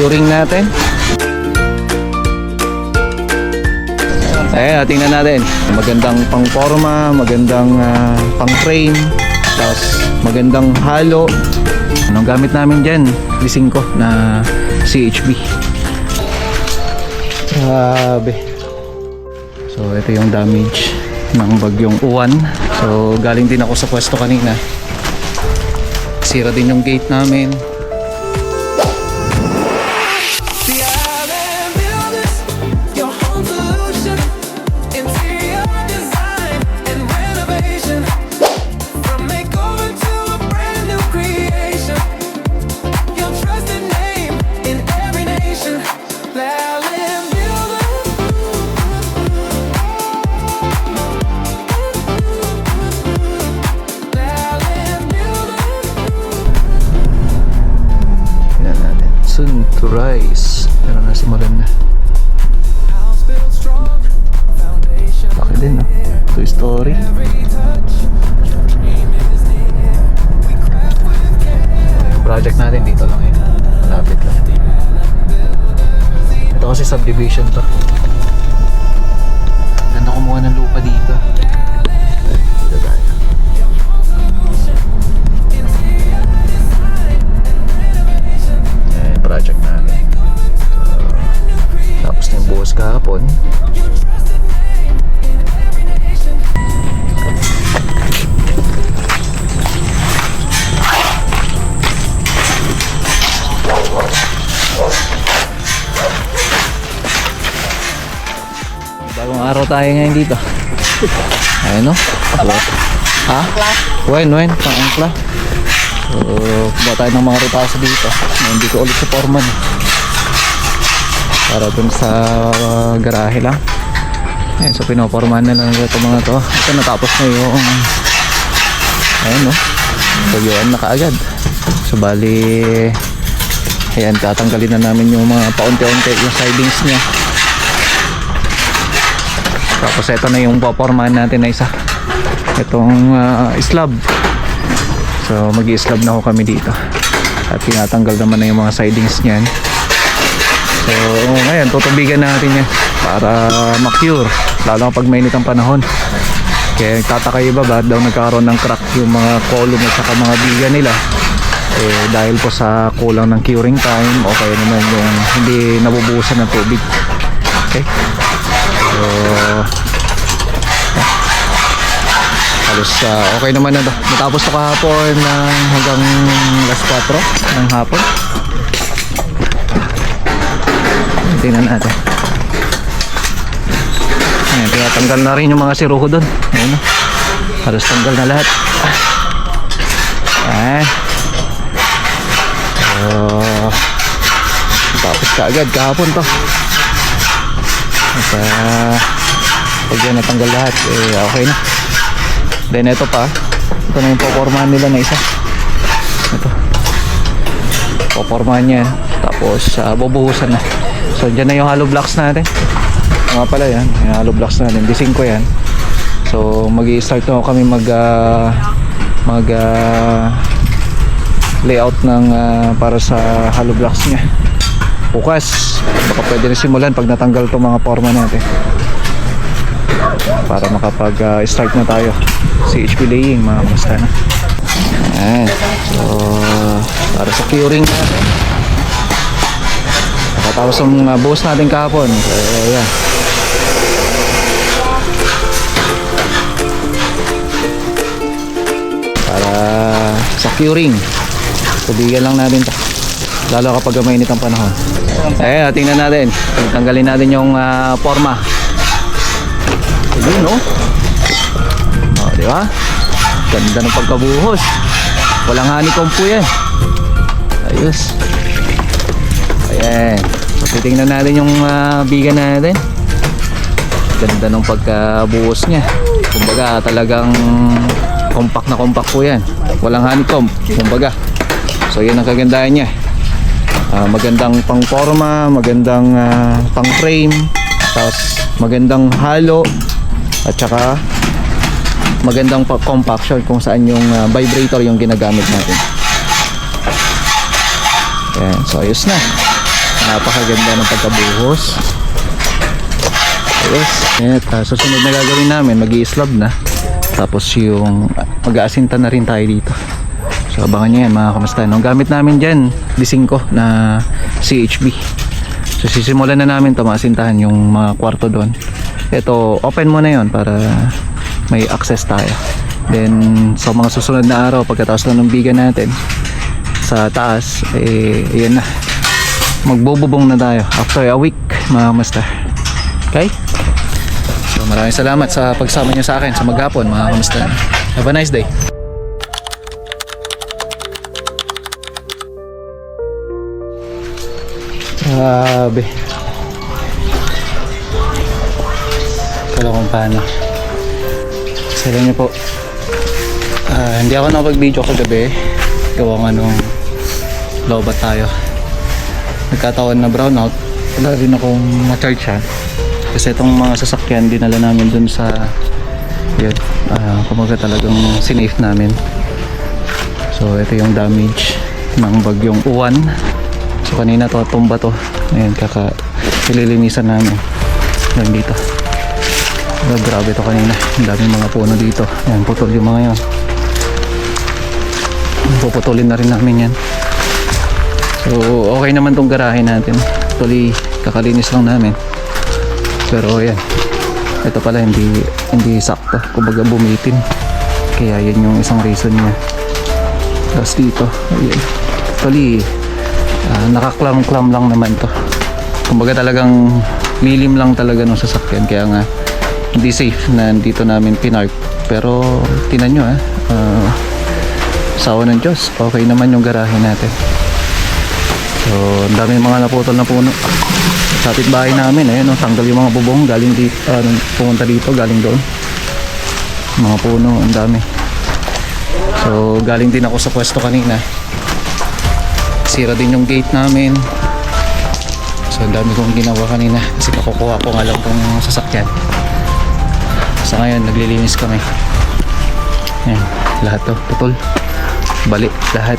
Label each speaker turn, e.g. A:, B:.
A: keyring natin. Ayan, tingnan natin. Magandang pang forma, magandang pang frame, tapos magandang halo. Anong gamit namin dyan? Leasing ko na CHB. Grabe. So ito yung damage ng bagyong Uwan. So galing din ako sa pwesto kanina. Sira din yung gate namin. Soon to rise. Pero nasimulan na. Laki din, no? Toy Story. Yung project natin dito lang yun. Malapit lang. Ito kasi subdivision to. Ganda kumuha ng lupa dito. Dito tayo. Project namin. Tapos na yung buhos kahapon. Bagong araw tayo ngayon dito. Ayun, no? Ha? Wen, pang-angkla. So, kuha tayo ng mga rutaso dito. Hindi ko ulit sa foreman para dun sa garahe lang. Ayan, so pinopormahan na lang ito mga to. Ito natapos na yung ayun, no? Tuyuan na kaagad. So bali ayan, tatanggalin na namin yung mga paunti-unti yung sidings niya. Tapos ito na yung popormahan natin na isa. Itong slab. So mag-i-slab na ho kami dito. At tinatanggal naman na yung mga sidings niyan. So ngayon tutubigan natin yan para ma-cure, lalo pag mainit ang panahon. Kaya nagtataka iba ba daw nagkaroon ng crack yung mga column at saka mga biga nila, dahil po sa kulang ng curing time o kaya naman yung hindi nabubuhusan ng tubig. Okay, so halos okay naman na to. Natapos to kahapon ng hanggang alas 4 ng hapon. Tingnan natin. Ayan, tinatanggal na rin yung mga siruho doon. Ayan, halos tanggal na lahat. Ayan. So tapos kaagad kahapon to. At pag yan natanggal lahat, okay na. Then ito pa, ito na yung popormahan nila na isa. Ito popormahan yan, tapos bubuhusan na. So dyan na yung hollow blocks natin. Nga pala yan, yung hollow blocks natin, D5 yan. So mag-i-start na kami layout ng para sa hollow blocks nya. Bukas baka pwede na simulan pag natanggal itong mga forma natin, para makapag-start na tayo CHB laying mga kamusta na. Ayan. So para sa curing natin, nakatapos ang buhos natin kahapon. So ayan, para sa curing tubigan lang natin to, lalo kapag mainit ang panahon. Ayan, tingnan natin, tanggalin natin yung forma. Ayun, no? O, di ba? Ganda ng pagkabuhos. Walang honeycomb po yan. Ayos. Ayan. So, titingnan natin yung biga natin. Ganda ng pagkabuhos niya. Kumbaga, talagang compact na compact po yan. Walang honeycomb, kumbaga. So, yun ang kagandahan niya. Magandang pang forma, magandang pang frame, tapos magandang halo, at saka magandang compaction kung saan yung vibrator yung ginagamit natin. Ayan, so ayos na. Napakaganda ng pagkabuhos. Ayos. At susunod na gagawin namin, mag-i-slab na. Tapos yung mag-aasinta na rin tayo dito. So abangan nyo yan mga kamusta. Ang gamit namin dyan, D5 na CHB. So sisimulan na namin to, maasintahan yung mga kwarto doon. Ito, open mo na yon para may access tayo. Then sa mga susunod na araw, pagkatapos na ng bigan natin sa taas, ayan na, magbububong na tayo after a week mga kamusta. Okay? So maraming salamat sa pagsama nyo sa akin sa maghapon mga kamusta. Have a nice day. Grabe. Kala kung paano. Sala niyo po. Hindi ako nakapag-video kagabi. Gawang lobat tayo. Nagkataon na brownout. Wala rin akong ma-charge ha. Kasi itong mga sasakyan dinala namin dun sa yun. Kumaga talagang sinave namin. So ito yung damage ng bagyong uwan. So kanina to, tumba to. Ayan, ililinisan namin. Yan dito. Grabe to kanina. Ang daming mga puno dito. Ayan, putol yung mga yan. Puputulin na rin namin yan. So okay naman tong garahe natin. Actually, kakalinis lang namin. Pero ayan. Ito pala hindi sakto. Kumbaga bumitin. Kaya yun yung isang reason niya. Tapos dito. Ayan. Actually, nakaklam-klam lang naman to. Kumbaga talagang milim lang talaga ng sasakyan, kaya nga hindi safe na dito namin pinark. Pero tinan nyo sawa ng Diyos, okay naman yung garahe natin. So ang dami mga naputol na puno. Kapit bahay namin, tanggal yung mga bubong galing dito, pumunta dito, galing doon. Mga puno, ang dami. So galing din ako sa pwesto kanina. Sira din yung gate namin. So ang dami kong ginawa kanina kasi kakukuha ko nga lang tong sasakyan. Sa ngayon naglilinis kami. Ayan, lahat to putol, balik lahat.